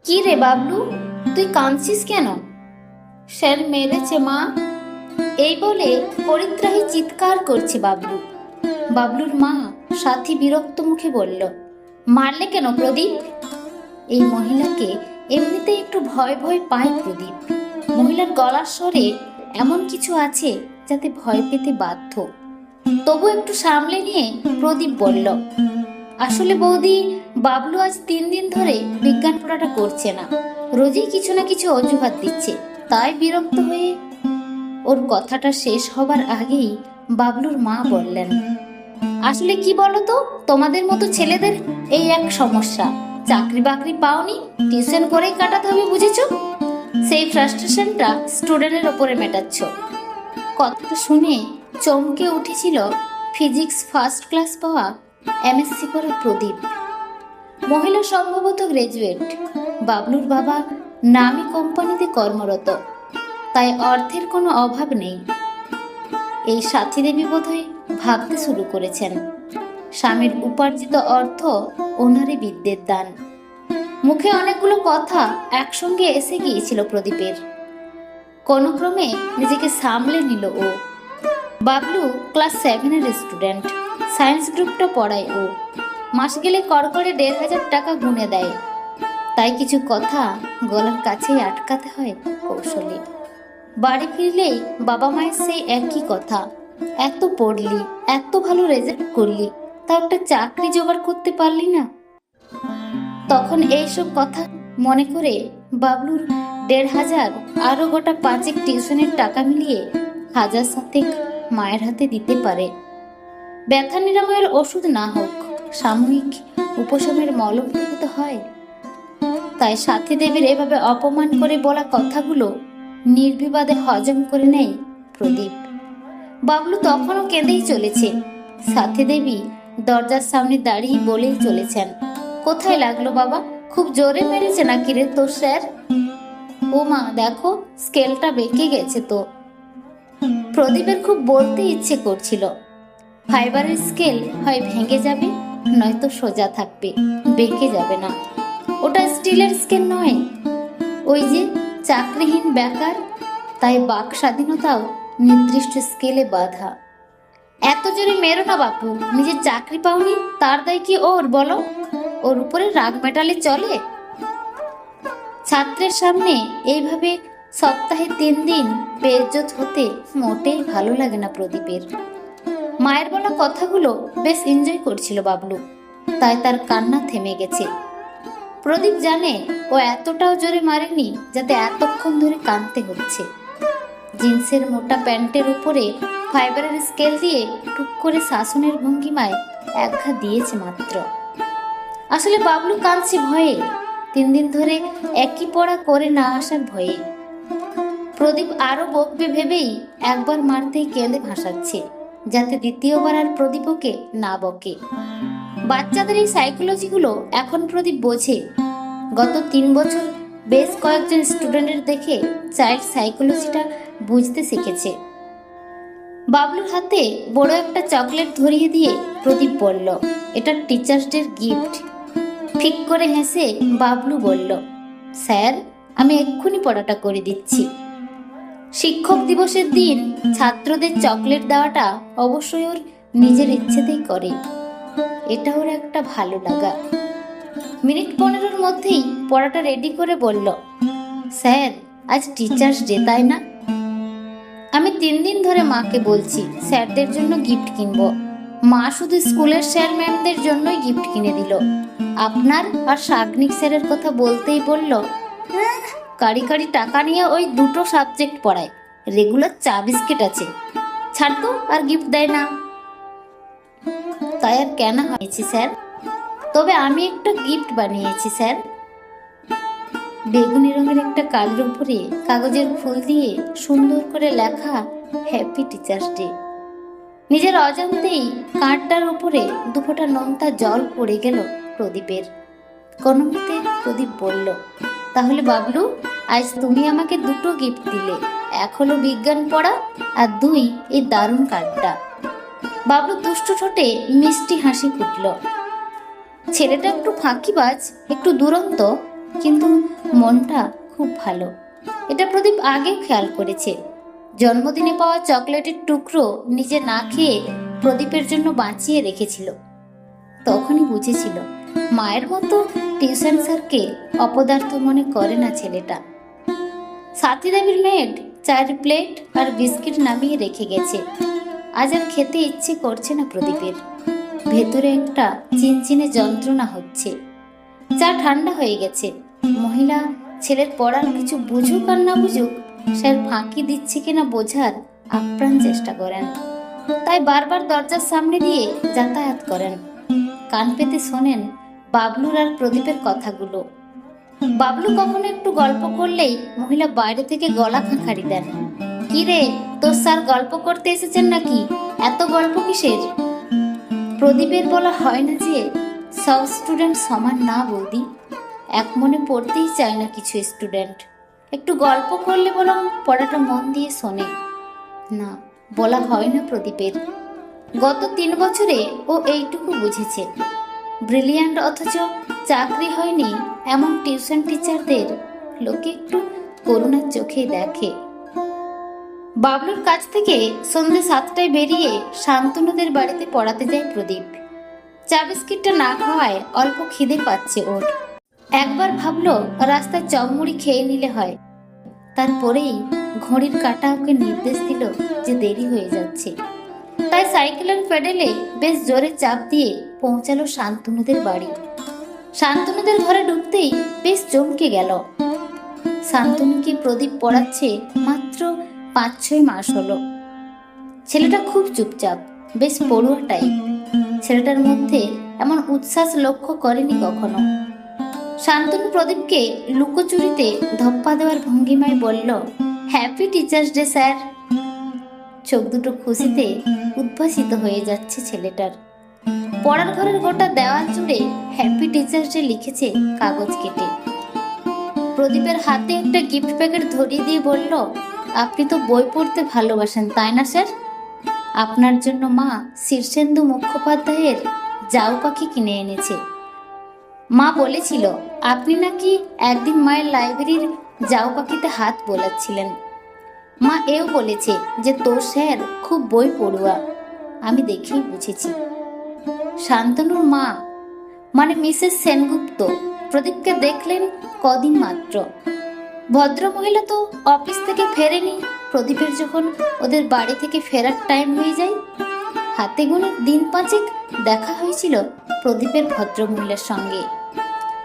কি রে বাবলু, তুই কাঁদছিস কেন? স্যার মেরেছে মা, এই বলে পরিত্রাহী চিৎকার করছে বাবলু। বাবলুর মা সাথী বিরক্ত মুখে বলল, মারলে কেন প্রদীপ? এই মহিলাকে এমনিতেই একটু ভয় ভয় পায় প্রদীপ। মহিলার গলার স্বরে এমন কিছু আছে যাতে ভয় পেতে বাধ্য। তবু একটু সামলে নিয়ে প্রদীপ বলল, আসলে বৌদি, বাবলু আজ 3 দিন ধরে বিজ্ঞান পড়াটা করছে না। রোজই কিছু না কিছু অজুহাত দিচ্ছে, তাই বিরক্ত হয়ে। ওর কথাটা শেষ হবার আগেই বাবলুর মা বললেন, আসলে কি বলো তো, তোমাদের মতো ছেলেদের এই এক সমস্যা, চাকরি বাকরি পাওনি, টিউশন করেই কাটাতে হবে, বুঝেছো? সেই ফ্রাস্ট্রেশনটা স্টুডেন্টের ওপরে মেটাচ্ছ। কথাটা শুনে চমকে উঠেছিল ফিজিক্স ফার্স্ট ক্লাস পাওয়া এমএসসি করা প্রদীপ। মহিলা সম্ভবত গ্রাজুয়েট। বাবলুর বাবা নামী কোম্পানিতে কর্মরত, তাই অর্থের কোনো অভাব নেই। এই সাথী দেবী বোধহয় ভাবতে শুরু করেছেন, স্বামীর উপার্জিত অর্থ ওনারই বিদ্যের দান। মুখে অনেকগুলো কথা একসঙ্গে এসে গিয়েছিল প্রদীপের। কোনো ক্রমে নিজেকে সামলে নিল ও। বাবলু ক্লাস 7-এর স্টুডেন্ট, সায়েন্স গ্রুপটা পড়ায় ও। মাস গেলে করকরে 1,500 টাকা গুনে দেয়, তাই কিছু কথা গলার কাছেই আটকাতে হয় কৌশলে। বাড়ি ফিরলেই বাবা মায়ের সেই একই কথা, এত পড়লি, এত ভালো রেজাল্ট করলি, তা একটা চাকরি জোগাড় করতে পারলি না। তখন এইসব কথা মনে করে বাবলুর 1,500 আরো গোটা 5 টিউশনের টাকা মিলিয়ে 1,000 মায়ের হাতে দিতে পারে। ব্যথা নিরাময়ের ওষুধ না হোক, সাময়িক উপশমের মলমটুকু তো হয়। তাই সাথী দেবীর এভাবে অপমান করে বলা কথাগুলো নির্বিবাদে হজম করে নেয় প্রদীপ। বাবলু তখনও কেঁদেই চলেছে। সাথী দেবী দরজার সামনে দাঁড়িয়ে বলেই চলেছেন, কোথায় লাগলো বাবা? খুব জোরে মেরেছে নাকি রে তোর স্যার? ও মা, দেখো স্কেলটা বেঁকে গেছে তো। প্রদীপের খুব বলতে ইচ্ছে করছিল, ফাইবারের স্কেল হয় ভেঙে যাবে, নয়তো সোজা থাকবে, বেঁকে যাবে না। ওটা স্টিলের স্কেল নয়, ওই যে চাকরিহীন বেকার, তাই বাক স্বাধীনতাও নির্দিষ্ট স্কেলে বাঁধা। এত জোরে মেরো না বাপু, নিজের চাকরি পাওনি তার দায় কি ওর বলো? ওর উপরে রাগ মেটালে চলে? ছাত্রের সামনে এইভাবে সপ্তাহে 3 দিন বেইজ্জত হতে মোটেই ভালো লাগে না প্রদীপের। মায়ের বলা কথাগুলো বেশ এনজয় করছিল বাবলু, তাই তার কান্না থেমে গেছে। প্রদীপ জানে ও এতটাও জোরে মারেনি যাতে এতক্ষণ ধরে কাঁদতে হচ্ছে। জিন্সের মোটা প্যান্টের উপরে ফাইবারের স্কেল দিয়ে টুক করে শাসনের ভঙ্গিমায় একঘা দিয়েছে মাত্র। আসলে বাবলু কাঁদছে ভয়ে, 3 দিন ধরে একই পড়া করে না আসার ভয়ে। প্রদীপ আরো বকবে ভেবেই একবার মারতেই কেঁদে ভাসাচ্ছে, যাতে দ্বিতীয়বার আর প্রদীপ ওকে না বকে। বাচ্চাদের এই সাইকোলজিগুলো এখন প্রদীপ বোঝে। গত 3 বছর বেশ কয়েকজন স্টুডেন্টের দেখে চাইল্ড সাইকোলজিটা বুঝতে শিখেছে। বাবলুর হাতে বড় একটা চকলেট ধরিয়ে দিয়ে প্রদীপ বলল, এটা টিচার্স ডের গিফট। ঠিক করে হেসে বাবলু বলল, স্যার আমি এক্ষুনি পড়াটা করে দিচ্ছি। শিক্ষক দিবসের দিন ছাত্রদের চকলেট দেওয়াটা অবশ্যই ওর নিজের ইচ্ছেতেই করে, এটা ওর একটা ভালো লাগা। মিনিট 15-র মধ্যেই পড়াটা রেডি করে বলল, স্যার আজ টিচার্স ডে তাই না? আমি 3 দিন ধরে মাকে বলছি স্যারদের জন্য গিফট কিনবো, মা শুধু স্কুলের স্যার ম্যামদের জন্যই গিফট কিনে দিল। আপনার আর সাগ্নিক স্যারের কথা বলতেই বলল, কারি কারি টাকা নিয়ে ওই 2টো সাবজেক্ট পড়ায়, রেগুলার চা বিস্কিট আছে, ছাড় তো, আর গিফট দেয় না। তাই আর কেন হয়েছে স্যার? তবে আমি একটা গিফট বানিয়েছি স্যার। বেগুনি রঙের একটা কার্ডের উপরে কাগজের ফুল দিয়ে সুন্দর করে লেখা হ্যাপি টিচার্স ডে। নিজের অজান্তেই কার্ডটার উপরে 2 ফোঁটা নোনতা জল পড়ে গেল প্রদীপের। কোনো মতে প্রদীপ বলল, তাহলে বাবলু আজ তুমি আমাকে 2টো গিফট দিলে, 1 হলো বিজ্ঞান পড়া আর 2 এই দারুণ কার্ডটা। বাবলু দুষ্টু ঠোঁটে মিষ্টি হাসি ফুটল। ছেলেটা একটু ফাঁকিবাজ, একটু দুরন্ত, কিন্তু মনটা খুব ভালো। এটা প্রদীপ আগেও খেয়াল করেছে। জন্মদিনে পাওয়া চকলেটের টুকরো নিজে না খেয়ে প্রদীপের জন্য বাঁচিয়ে রেখেছিল। তখনই বুঝেছিল মায়ের মতো টিউশন স্যারকে অপদার্থ মনে করে না ছেলেটা। সাথী দেবীর মেয়েড চায়ের প্লেট আর বিস্কিট নামিয়ে রেখে গেছে। আজ আর খেতে ইচ্ছে করছে না প্রদীপের। ভেতরে একটা চিনচিনে যন্ত্রণা হচ্ছে। চা ঠান্ডা হয়ে গেছে। মহিলা ছেলের পড়ার কিছু বুঝুক আর না বুঝুক, স্যার ফাঁকি দিচ্ছে কিনা বোঝার আপ্রাণ চেষ্টা করেন। তাই বারবার দরজার সামনে দিয়ে যাতায়াত করেন। কান পেতে শোনেন বাবলুর আর প্রদীপের কথাগুলো। বাবলু কখনো একটু গল্প করলেই মহিলা বাইরে থেকে গলা খাঁখারি দেন। কি রে, তোর স্যার গল্প করতে এসেছেন নাকি? এত গল্প কিসের? প্রদীপের বলা হয় না যে সব স্টুডেন্ট সমান না বৌদি। এক মনে পড়তেই চায় না কিছু স্টুডেন্ট। একটু গল্প করলে বরং পড়াটা মন দিয়ে শোনে। না, বলা হয় না প্রদীপের। গত 3 বছরে ও এইটুকু বুঝেছে। ব্রিলিয়ান্ট অথচ চাকরি হয়নি এমন টিউশন টিচারদের লোকে একটু করুণার চোখে দেখে। বাবলুর কাছ থেকে সন্ধ্যে 7টায় বেরিয়ে শান্তনুদের বাড়িতে পড়াতে যায় প্রদীপ। চা বিস্কিটটা না খাওয়ায় অল্প খিদে পাচ্ছে ওর। একবার ভাবলো রাস্তায় চপমুড়ি খেয়ে নিলে হয়। তারপরেই ঘড়ির কাঁটা ওকে নির্দেশ দিল যে দেরি হয়ে যাচ্ছে। তাই সাইকেলের প্যাডেলে বেশ জোরে চাপ দিয়ে পৌঁছালো শান্তনুদের বাড়ি। শান্তনুদের ঘরে ঢুকতেই বেশ চমকে গেল। শান্তনুকে প্রদীপ পড়াচ্ছে মাত্র 5-6 মাস হলো। ছেলেটা খুব চুপচাপ, বেশ পড়ুয়া টাইপ। ছেলেটার মধ্যে এমন উচ্ছ্বাস লক্ষ্য করেনি কখনো। শান্তনু প্রদীপকে লুকোচুরিতে ধপ্পা দেওয়ার ভঙ্গিমায় বলল, হ্যাপি টিচার্স ডে স্যার। চোখ দুটো খুশিতে উদ্ভাসিত হয়ে যাচ্ছে ছেলেটার। পড়ার ঘরের গোটা দেওয়াল জুড়ে হ্যাপি টিচার্স ডে লিখেছে কাগজ কেটে। প্রদীপের হাতে একটা গিফট প্যাকেট ধরিয়ে দিয়ে বলল, আপনি তো বই পড়তে ভালোবাসেন তাই না স্যার? আপনার জন্য মা শীর্ষেন্দু মুখোপাধ্যায়ের জাউ পাখি কিনে এনেছে। মা বলেছিল আপনি নাকি একদিন মায়ের লাইব্রেরির জাউ পাখিতে হাত বোলাচ্ছিলেন। মা এও বলেছে যে তোর স্যার খুব বই পড়ুয়া। আমি দেখেই বুঝেছি। শান্তনুর মা মানে মিসেস সেনগুপ্ত প্রদীপকে দেখলেন কদিন মাত্র। ভদ্রমহিলা তো অফিস থেকে ফেরেনি প্রদীপের যখন ওদের বাড়ি থেকে ফেরার টাইম হয়ে যায়। হাতে গোনা দিন 5 দেখা হয়েছিল প্রদীপের ভদ্রমহিলার সঙ্গে।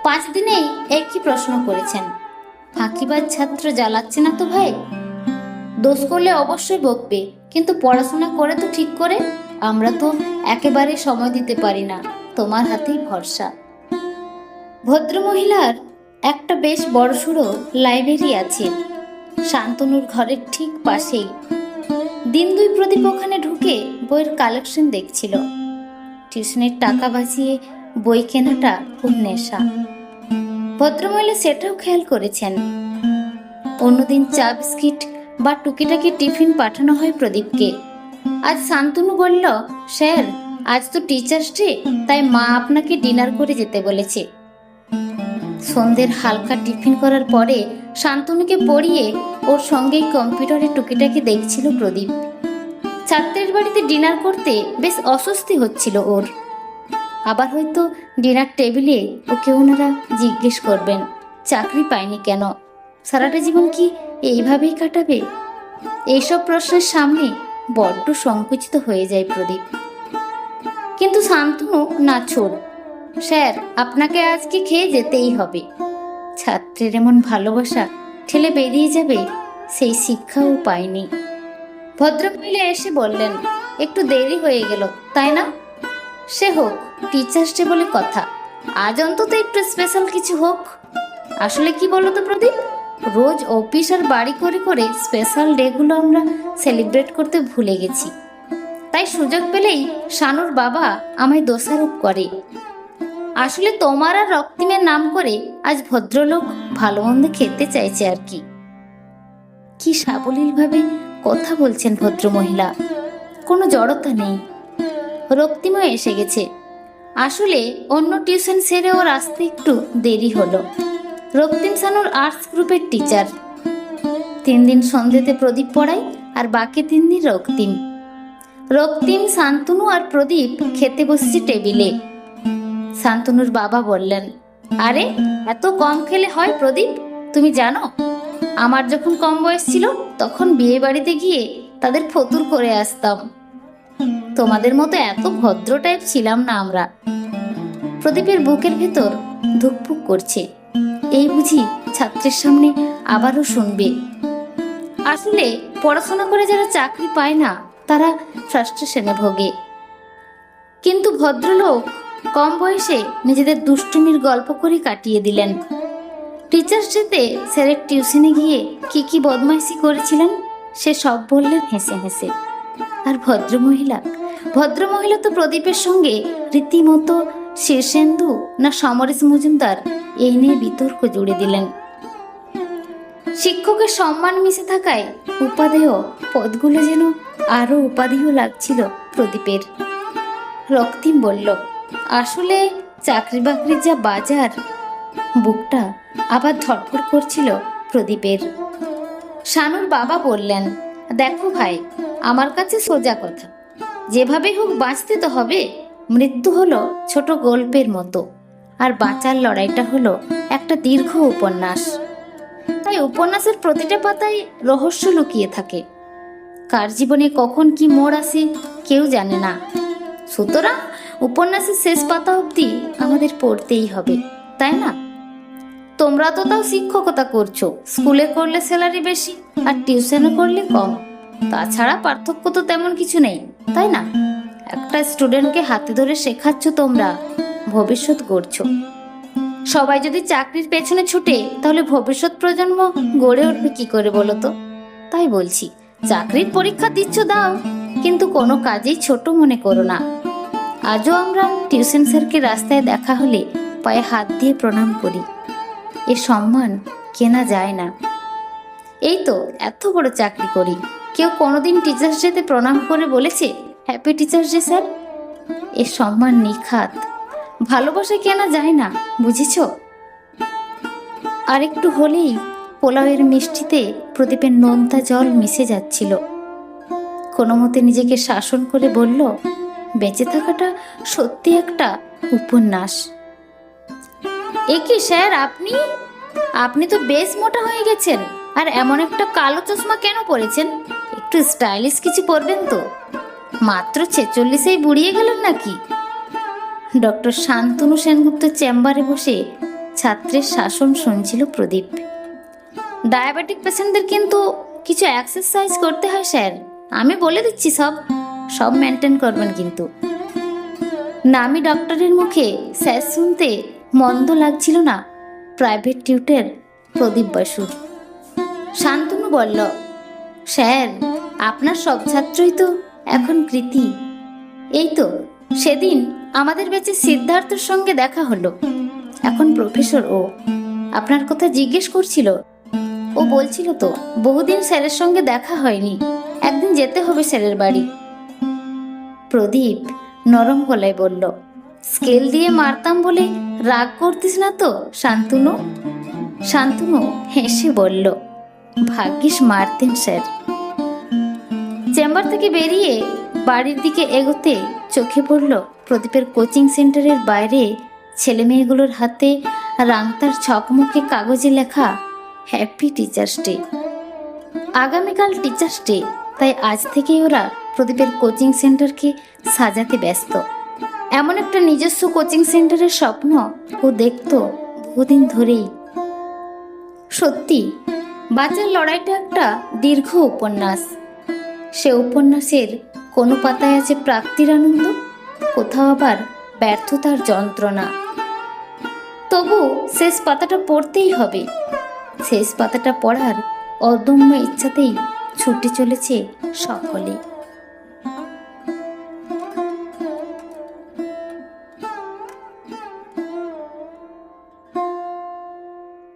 5 দিনেই একই প্রশ্ন করেছেন, ফাঁকিবাজ ছাত্র জ্বালাচ্ছে না তো ভাই? দোষ করলে অবশ্যই বকবে, কিন্তু পড়াশোনা করে তো ঠিক করে। আমরা তো একেবারে সময় দিতে পারি না, তোমার হাতেই ভরসা। ভদ্রমহিলার একটা বেশ বড়সড় লাইব্রেরি আছে শান্তনুর ঘরের ঠিক পাশেই। দিন 2 প্রদীপ ওখানে ঢুকে বইয়ের কালেকশন দেখছিল। টিউশনের টাকা বাঁচিয়ে বই কেনাটা খুব নেশা। ভদ্রমহিলা সেটাও খেয়াল করেছেন। অন্যদিন চা বিস্কিট বা টুকিটাকি টিফিন পাঠানো হয় প্রদীপকে। আজ শান্তনু বলল, স্যার আজ তো টিচার্স ডে, তাই মা আপনাকে ডিনার করে যেতে বলেছে। সন্ধ্যের হালকা টিফিন করার পরে শান্তনুকে পড়িয়ে ওর সঙ্গেই কম্পিউটারে টুকিটাকি দেখছিল প্রদীপ। ছাত্রের বাড়িতে ডিনার করতে বেশ অস্বস্তি হচ্ছিল ওর। আবার হয়তো ডিনার টেবিলে ওকে ওনারা জিজ্ঞেস করবেন চাকরি পায়নি কেন, সারাটা জীবন কি এইভাবেই কাটাবে? এইসব প্রশ্নের সামনে বড্ড সংকুচিত হয়ে যায় প্রদীপ। কিন্তু শান্তনু না ছোড়, স্যার আপনাকে আজকে খেয়ে যেতেই হবে। ছাত্রের এমন ভালোবাসা ঠেলে বেরিয়ে যাবে সেই শিক্ষাও পায়নি। ভদ্রমহিলা এসে বললেন, একটু দেরি হয়ে গেল তাই না? সে হোক, টিচার্স ডে বলে কথা, আজ অন্তত একটু স্পেশাল কিছু হোক। আসলে কি বলো তো প্রদীপ, রোজ অফিস আর বাড়ি করে করে স্পেশাল ডেগুলো আমরা সেলিব্রেট করতে ভুলে গেছি। তাই সুযোগ পেলেই শানুর বাবা আমায় দোষারোপ করে। আসলে তোমার আর রক্তিমের নাম করে আজ ভদ্রলোক ভালো মন্দ খেতে চাইছে আর কি। কি সাবলীলভাবে কথা বলছেন ভদ্রমহিলা, কোনো জড়তা নেই। রক্তিমও এসে গেছে। আসলে অন্য টিউশন সেরে ওর আসতে একটু দেরি হলো। রক্তিম সানুর আর্টস গ্রুপের টিচার। 3 দিন সন্ধ্যেতে প্রদীপ পড়ায় আর বাকি 3 দিন রক্তিম। রক্তিম, শান্তনু আর প্রদীপ খেতে বসছে টেবিলে। শান্তনুর বাবা বললেন, আরে এত কম খেলে হয় প্রদীপ? তুমি জানো আমার যখন কম বয়স ছিল তখন বিয়ে বাড়িতে গিয়ে তাদের ফতুর করে আসতাম। তোমাদের মতো এত ভদ্র টাইপ ছিলাম না আমরা। প্রদীপের বুকের ভেতর ধুকপুক করছে, এই বুঝি ছাত্রের সামনে আবারও শুনবে। আসলে পড়াশোনা করে যারা চাকরি পায় না তারা ফ্রাস্ট্রেশনে ভোগে। কিন্তু ভদ্রলোক কম বয়সে নিজেদের দুষ্টুমির গল্প করে কাটিয়ে দিলেন। টিচার্স ডেতে স্যারের টিউশনে গিয়ে কি কি বদমাইশি করেছিলেন সে সব বললেন হেসে হেসে। আর ভদ্রমহিলা তো প্রদীপের সঙ্গে রীতিমতো শীর্ষেন্দু না সমরেশ মজুমদার এই নিয়ে বিতর্ক জুড়ে দিলেন। শিক্ষকের সম্মান মিশে থাকায় উপাদেয় পদগুলো যেন আরো উপাদেয় লাগছিল প্রদীপের। রক্তিম বলল, আসলে চাকরি বাকরির যা বাজার। বুকটা আবার ধড়ফড় করছিল প্রদীপের। শানুর বাবা বললেন, দেখো ভাই, আমার কাছে সোজা কথা, যেভাবে হোক বাঁচতে তো হবে। মৃত্যু হলো ছোট গল্পের মতো, আর বাঁচার লড়াইটা হলো একটা দীর্ঘ উপন্যাস। তাই উপন্যাসের প্রতিটা পাতায় রহস্য লুকিয়ে থাকে। কার জীবনে কখন কি মোড় আসে কেউ জানে না। সুতরাং উপন্যাসের শেষ পাতা অবধি আমাদের পড়তেই হবে, তাই না? তোমরা তো তাও শিক্ষকতা করছো, স্কুলে করলে স্যালারি বেশি আর টিউশনে করলে কম। তাছাড়া পার্থক্য তো তেমন কিছু নেই, তাই না? একটা স্টুডেন্টকে হাতে ধরে শেখাচ্ছ, তোমরা ভবিষ্যৎ গড়ছো। সবাই যদি চাকরির পেছনে ছুটে তাহলে ভবিষ্যৎ প্রজন্ম গড়ে উঠবে কি করে বলো তো? তাই বলছি, চাকরির পরীক্ষা দিচ্ছ দাও, কিন্তু কোনো কাজেই ছোট মনে করো না। আজও আমরা টিউশন স্যারকে রাস্তায় দেখা হলে পায়ে হাত দিয়ে প্রণাম করি। এ সম্মান কেনা যায় না। এই তো এত বড় চাকরি করি, কেউ কোনোদিন টিচার্স ডেতে প্রণাম করে বলেছে হ্যাপি টিচার্স ডে স্যার? এ সম্মান নিখাত, ভালোবাসা কেনা যায় না, বুঝেছ? আরেকটু হলেই পোলাওয়ের মিষ্টিতে প্রদীপের নোনতা জল মিশে যাচ্ছিল। কোনো মতে নিজেকে শাসন করে বলল, বেঁচে থাকাটা সত্যি একটা উপন্যাস। এ কি স্যার, আপনি তো বেশ মোটা হয়ে গেছেন, আর এমন একটা কালো চশমা কেন পরেছেন? একটু স্টাইলিশ কিছু পরবেন তো। মাত্র 46-এই বুড়িয়ে গেলেন নাকি? ডক্টর শান্তনু সেনগুপ্ত চেম্বারে বসে ছাত্রের শাসন শুনছিল প্রদীপ। ডায়াবেটিক পেশেন্টদের কিন্তু কিছু এক্সারসাইজ করতে হয় স্যার, আমি বলে দিচ্ছি, সব মেনটেন করবেন কিন্তু। নামি ডক্টরের মুখে স্যার শুনতে মন্দ লাগছিল না প্রাইভেট টিউটর প্রদীপ বাসুর। শান্তনু বলল, স্যার আপনার সব ছাত্রই তো এখন কৃতি। এই তো সেদিন আমাদের ব্যাচে সিদ্ধার্থর সঙ্গে দেখা হলো, এখন প্রফেসর। ও আপনার কথা জিজ্ঞেস করছিল। ও বলছিল তো বহুদিন স্যারের সঙ্গে দেখা হয়নি, একদিন যেতে হবে স্যারের বাড়ি। প্রদীপ নরম গলায় বলল, স্কেল দিয়ে মারতাম বলে রাগ করতিস না তো শান্তনু? শান্তনু হেসে বলল, ভাগ্যিস মারতেন স্যার। চেম্বার থেকে বেরিয়ে বাড়ির দিকে এগোতে চোখে পড়ল প্রদীপের কোচিং সেন্টারের বাইরে ছেলে মেয়েগুলোর হাতে রাংতার ছকমুখে কাগজে লেখা হ্যাপি টিচার্স ডে। আগামীকাল টিচার্স ডে, তাই আজ থেকেই ওরা প্রদীপের কোচিং সেন্টারকে সাজাতে ব্যস্ত। এমন একটা নিজস্ব কোচিং সেন্টারের স্বপ্ন ও দেখত বহুদিন ধরেই। সত্যি বাঁচার লড়াইটা একটা দীর্ঘ উপন্যাস। সে উপন্যাসের কোনো পাতায় আছে প্রাপ্তির আনন্দ, কোথাও আবার ব্যর্থতার যন্ত্রণা। তবু শেষ পাতাটা পড়তেই হবে। শেষ পাতাটা পড়ার অদম্য ইচ্ছাতেই ছুটে চলেছে সকলে।